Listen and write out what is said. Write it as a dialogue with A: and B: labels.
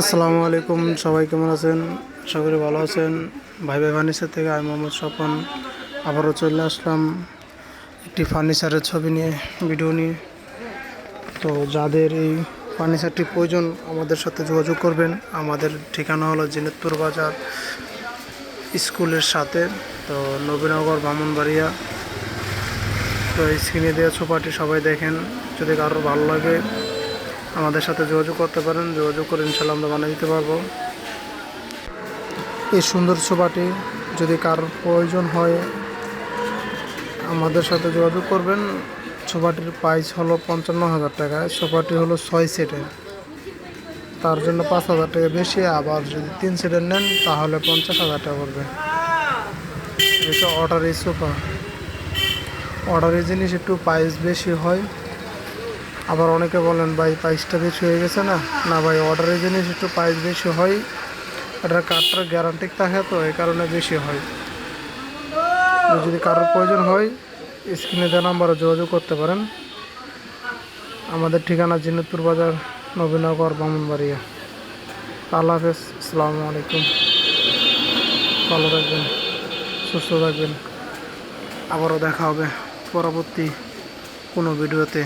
A: আসসালামু আলাইকুম, সবাই কেমন আছেন? আশা করি ভালো আছেন। ভাই ভাই ফার্নিচার থেকে আমি মোহাম্মদ স্বপন আবারও চলে আসলাম একটি ফার্নিচারের ছবি নিয়ে, ভিডিও নিয়ে। তো যাদের এই ফার্নিচারটি প্রয়োজন আমাদের সাথে যোগাযোগ করবেন। আমাদের ঠিকানা হলো জিনেতপুর বাজার স্কুলের সাথে, তো নবীনগর ব্রাহ্মণবাড়িয়া। তো স্ক্রিনে দেওয়া সোফাটি সবাই দেখেন, যদি কারোর ভালো লাগে আমাদের সাথে যোগাযোগ করতে পারেন। যোগাযোগ করে ইনশাল্লাহ আমরা বানিয়ে দিতে পারবো। এই সুন্দর সোফাটি যদি কারোর প্রয়োজন হয় আমাদের সাথে যোগাযোগ করবেন। সোফাটির প্রাইস হলো 55,000 টাকা। সোফাটি হলো 6 সিটের, তার জন্য 5,000 টাকা বেশি। আবার যদি 3 সিটের নেন তাহলে 50,000 টাকা পড়বে। এটা অর্ডারি সোফা, অর্ডারি জিনিস একটু প্রাইস বেশি হয়। আবার অনেকে বলেন ভাই প্রাইসটা বেশি হয়ে গেছে না। না ভাই, অর্ডারের জিনিস একটু প্রাইস বেশি হয়, এটার কাঠটার গ্যারান্টি থাকে, তো এই কারণে বেশি হয়। যদি কারোর প্রয়োজন হয় স্ক্রিনে দেওয়া নাম্বারে যোগাযোগ করতে পারেন। আমাদের ঠিকানা জিনেতপুর বাজার, নবীনগর, ব্রাহ্মণবাড়িয়া। আল্লাহ হাফেজ, আসসালামু আলাইকুম। ভালো থাকবেন, সুস্থ থাকবেন। আবারও দেখা হবে পরবর্তী কোনো ভিডিওতে।